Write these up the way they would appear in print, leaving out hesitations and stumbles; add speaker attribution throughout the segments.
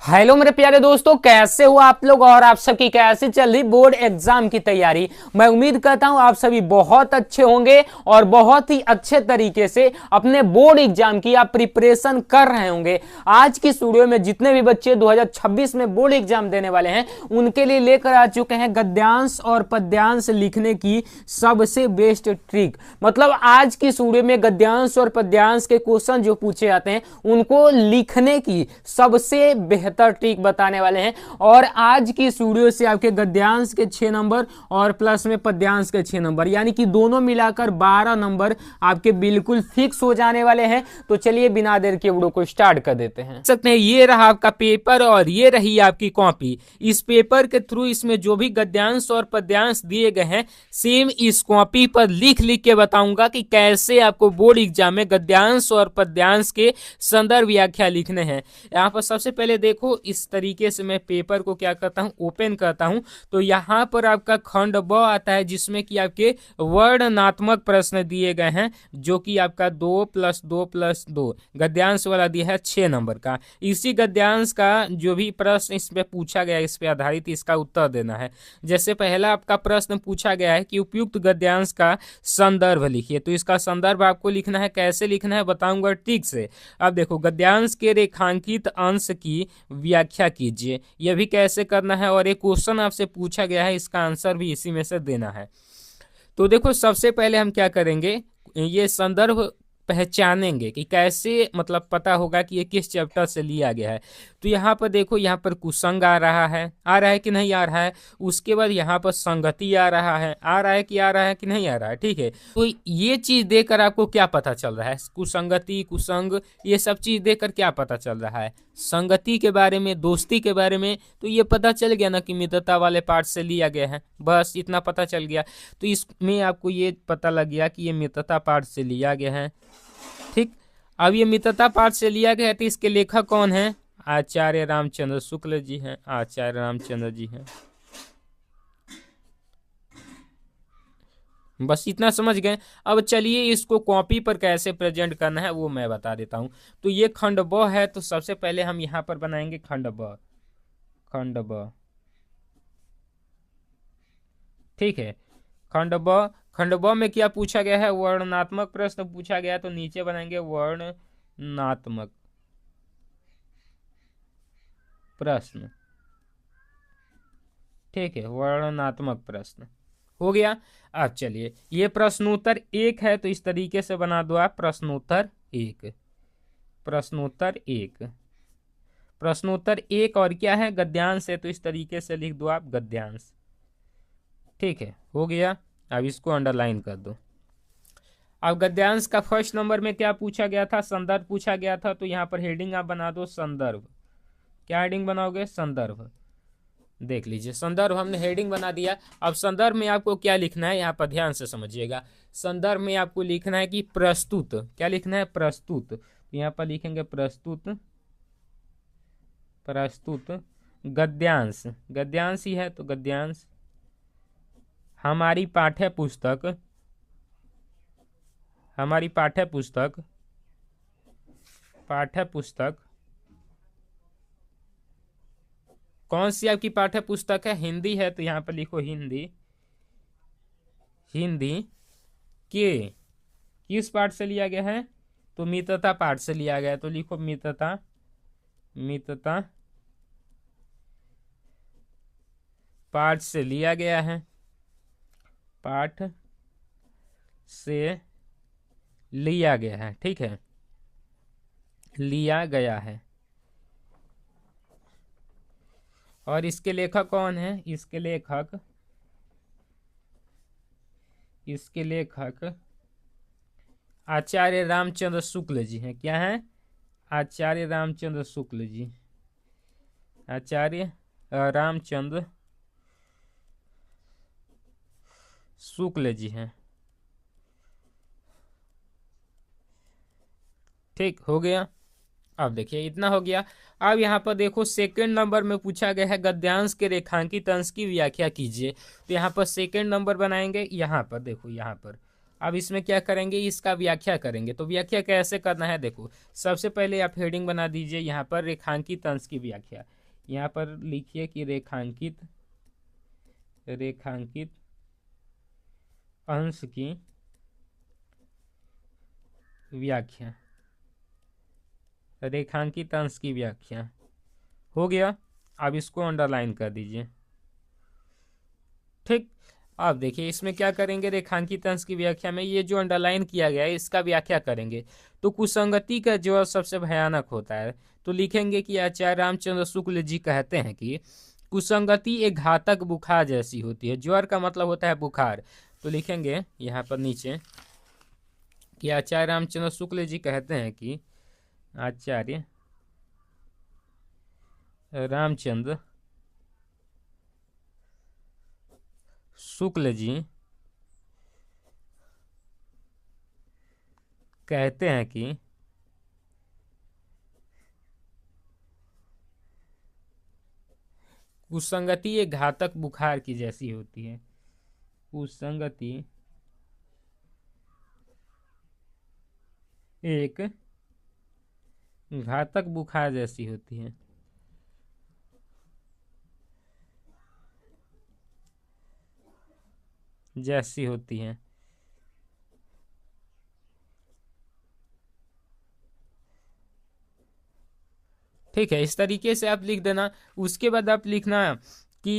Speaker 1: Hello मेरे प्यारे दोस्तों, कैसे हो आप लोग और आप सबकी कैसे चल रही बोर्ड एग्जाम की तैयारी। मैं उम्मीद करता हूं आप सभी बहुत अच्छे होंगे और बहुत ही अच्छे तरीके से अपने बोर्ड एग्जाम की आप प्रिपरेशन कर रहे होंगे। आज की वीडियो में जितने भी बच्चे 2026 में बोर्ड एग्जाम देने वाले हैं उनके लिए लेकर आ चुके हैं गद्यांश और पद्यांश लिखने की सबसे बेस्ट ट्रिक। मतलब आज की वीडियो में गद्यांश और पद्यांश के क्वेश्चन जो पूछे जाते हैं उनको लिखने की सबसे बेहतर ट्रिक बताने वाले हैं। और आज की वीडियो से आपके गद्यांश के 6 नंबर और प्लस में पद्यांश के 6 नंबर यानी कि दोनों मिलाकर 12 नंबर आपके बिल्कुल फिक्स हो जाने वाले हैं। तो चलिए बिना देर के वीडियो को स्टार्ट कर देते हैं। सकते हैं ये रहा आपका पेपर और ये रही आपकी कॉपी। इस पेपर के थ्रू इसमें जो भी गद्यांश और पद्यांश दिए गए हैं सेम इस कॉपी पर लिख लिख के बताऊंगा कि कैसे आपको बोर्ड एग्जाम में गद्यांश और पद्यांश के संदर्भ व्याख्या लिखने हैं। यहाँ पर सबसे पहले देखो इस तरीके से मैं पेपर को क्या करता हूँ, ओपन करता हूँ। तो यहाँ पर आपका खंड ब आता है जिसमें कि आपके वर्णनात्मक प्रश्न दिए गए हैं जो कि आपका 2+2+2 गद्यांश वाला दिया है 6 नंबर का। इसी गद्यांश का जो भी प्रश्न इस पे पूछा गया इस पे आधारित इसका उत्तर देना है। जैसे पहला आपका प्रश्न पूछा गया है कि उपयुक्त गद्यांश का संदर्भ लिखिए। तो इसका संदर्भ आपको लिखना है, कैसे लिखना है बताऊंगा ठीक से। अब देखो गद्यांश के रेखांकित अंश की व्याख्या कीजिए, यह भी कैसे करना है और एक क्वेश्चन आपसे पूछा गया है इसका आंसर भी इसी में से देना है। तो देखो सबसे पहले हम क्या करेंगे, ये संदर्भ पहचानेंगे कि कैसे मतलब पता होगा कि ये किस चैप्टर से लिया गया है। तो यहाँ पर देखो यहाँ पर कुसंग आ रहा है कि नहीं आ रहा है। उसके बाद यहाँ पर संगति आ रहा है कि नहीं आ रहा है। ठीक है, तो ये चीज देखकर आपको क्या पता चल रहा है, कुसंगति कुसंग ये सब चीज देखकर क्या पता चल रहा है, संगति के बारे में, दोस्ती के बारे में। तो ये पता चल गया ना कि मित्रता वाले पार्ट से लिया गया है, बस इतना पता चल गया। तो इसमें आपको ये पता लग गया कि ये मित्रता पार्ट से लिया गया है। ठीक, अब ये मित्रता पाठ से लिया गया है तो इसके लेखक कौन है, आचार्य रामचंद्र शुक्ल जी हैं। आचार्य रामचंद्र जी हैं, बस इतना समझ गए। अब चलिए इसको कॉपी पर कैसे प्रेजेंट करना है वो मैं बता देता हूं। तो ये खंड ब है, तो सबसे पहले हम यहां पर बनाएंगे खंड ब। खंड ब, ठीक है। खंड ब में क्या पूछा गया है, वर्णनात्मक प्रश्न पूछा गया है। तो नीचे बनाएंगे वर्णनात्मक प्रश्न। ठीक है, वर्णनात्मक प्रश्न हो गया। अब चलिए ये प्रश्नोत्तर 1 है तो इस तरीके से बना दो आप, प्रश्नोत्तर 1, प्रश्नोत्तर 1, प्रश्नोत्तर 1। और क्या है, गद्यांश है तो इस तरीके से लिख दो आप गद्यांश। ठीक है, हो गया। अब इसको अंडरलाइन कर दो। अब गद्यांश का फर्स्ट नंबर में क्या पूछा गया था, संदर्भ पूछा गया था। तो यहाँ पर हेडिंग आप बना दो संदर्भ। क्या हेडिंग बनाओगे, संदर्भ। देख लीजिए संदर्भ हमने हेडिंग बना दिया। अब संदर्भ में आपको क्या लिखना है, यहाँ पर ध्यान से समझिएगा। संदर्भ में आपको लिखना है कि प्रस्तुत, क्या लिखना है, प्रस्तुत। तो यहाँ पर लिखेंगे प्रस्तुत, प्रस्तुत गद्यांश, गद्यांश ही है तो गद्यांश हमारी पाठ्य पुस्तक, हमारी पाठ्य पुस्तक, पाठ्य पुस्तक कौन सी आपकी पाठ्य पुस्तक है, हिंदी है तो यहाँ पर लिखो हिंदी। हिंदी के किस पाठ से लिया गया है, तो मित्रता पाठ से लिया गया है। तो लिखो मित्रता, मित्रता पाठ से लिया गया है, पाठ से लिया गया है। ठीक है, लिया गया है। और इसके लेखक कौन है, इसके लेखक, इसके लेखक आचार्य रामचंद्र शुक्ल जी हैं। क्या है, आचार्य रामचंद्र शुक्ल जी, आचार्य रामचंद्र शुक्ल जी हैं। ठीक, हो गया। अब देखिए इतना हो गया। अब यहाँ पर देखो सेकंड नंबर में पूछा गया है गद्यांश के रेखांकित अंश की व्याख्या कीजिए। तो यहाँ पर सेकंड नंबर बनाएंगे। यहाँ पर देखो, यहाँ पर अब इसमें क्या करेंगे, इसका व्याख्या करेंगे। तो व्याख्या कैसे करना है, देखो सबसे पहले आप हेडिंग बना दीजिए यहाँ पर रेखांकित अंश की व्याख्या। यहाँ पर लिखिए कि रेखांकित अंश की व्याख्या, रेखांकित अंश की व्याख्या हो गया। अब इसको अंडरलाइन कर दीजिए। ठीक, अब देखिए इसमें क्या करेंगे, रेखांकित अंश की व्याख्या में ये जो अंडरलाइन किया गया है इसका व्याख्या करेंगे। तो कुसंगति का ज्वर सबसे भयानक होता है। तो लिखेंगे कि आचार्य रामचंद्र शुक्ल जी कहते हैं कि कुसंगति एक घातक बुखार जैसी होती है। ज्वर का मतलब होता है बुखार। तो लिखेंगे यहाँ पर नीचे कि आचार्य रामचंद्र शुक्ल जी कहते हैं कि आचार्य रामचंद्र शुक्ल जी कहते हैं कि कुसंगति एक घातक बुखार की जैसी होती है। कुसंगति एक घातक बुखार जैसी होती है। ठीक है, इस तरीके से आप लिख देना। उसके बाद आप लिखना कि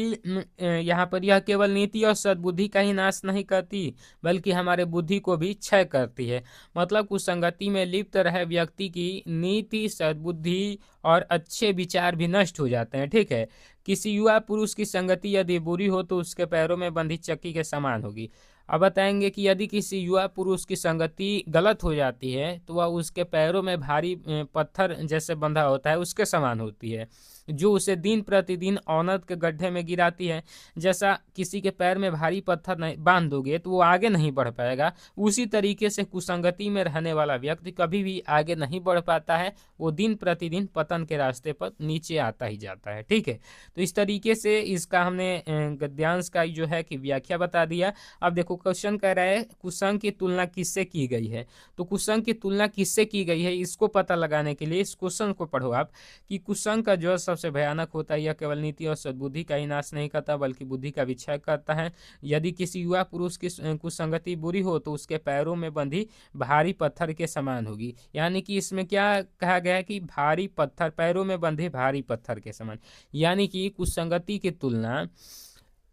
Speaker 1: यहाँ पर यह केवल नीति और सद्बुद्धि का ही नाश नहीं करती बल्कि हमारे बुद्धि को भी क्षय करती है। मतलब कुसंगति में लिप्त रहे व्यक्ति की नीति, सद्बुद्धि और अच्छे विचार भी नष्ट हो जाते हैं। ठीक है, किसी युवा पुरुष की संगति यदि बुरी हो तो उसके पैरों में बंधी चक्की के समान होगी। अब बताएंगे कि यदि किसी युवा पुरुष की संगति गलत हो जाती है तो वह उसके पैरों में भारी पत्थर जैसे बंधा होता है उसके समान होती है, जो उसे दिन प्रतिदिन अवनत के गड्ढे में गिराती है। जैसा किसी के पैर में भारी पत्थर नहीं बांध दोगे तो वो आगे नहीं बढ़ पाएगा, उसी तरीके से कुसंगति में रहने वाला व्यक्ति कभी भी आगे नहीं बढ़ पाता है, वो दिन प्रतिदिन पतन के रास्ते पर नीचे आता ही जाता है। ठीक है, तो इस तरीके से इसका हमने गद्यांश का जो है कि व्याख्या बता दिया। अब देखो क्वेश्चन कह रहा है कुसंग की तुलना किससे की गई है। तो कुसंग की तुलना किससे की गई है, इसको पता लगाने के लिए इस क्वेश्चन को पढ़ो आप कि कुसंग का जो सबसे भयानक होता है, यह केवल नीति और सद्बुद्धि का ही नाश नहीं करता बल्कि बुद्धि का भी क्षय करता है। यदि किसी युवा पुरुष की कुसंगति बुरी हो तो उसके पैरों में बंधी भारी पत्थर के समान होगी। यानी कि इसमें क्या कहा गया है कि भारी पत्थर, पैरों में बंधे भारी पत्थर के समान, यानी कि कुसंगति की तुलना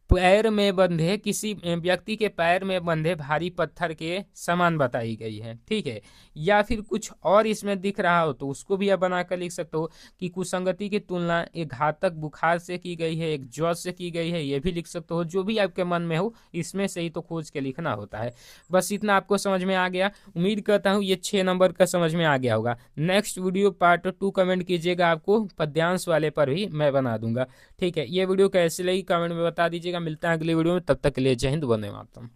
Speaker 1: पैर में बंधे किसी व्यक्ति के पैर में बंधे भारी पत्थर के समान बताई गई है। ठीक है, या फिर कुछ और इसमें दिख रहा हो तो उसको भी आप बनाकर लिख सकते हो कि कुसंगति की तुलना एक घातक बुखार से की गई है, एक ज्वर से की गई है, ये भी लिख सकते हो। जो भी आपके मन में हो इसमें से ही तो खोज के लिखना होता है। बस इतना आपको समझ में आ गया। उम्मीद करता हूँ ये 6 नंबर का समझ में आ गया होगा। नेक्स्ट वीडियो पार्ट 2 कमेंट कीजिएगा, आपको पद्यांश वाले पर भी मैं बना दूंगा। ठीक है, ये वीडियो कैसे लगी कमेंट में बता दीजिएगा। मिलता है अगली वीडियो में, तब तक के लिए जय हिंद, वंदे मातरम।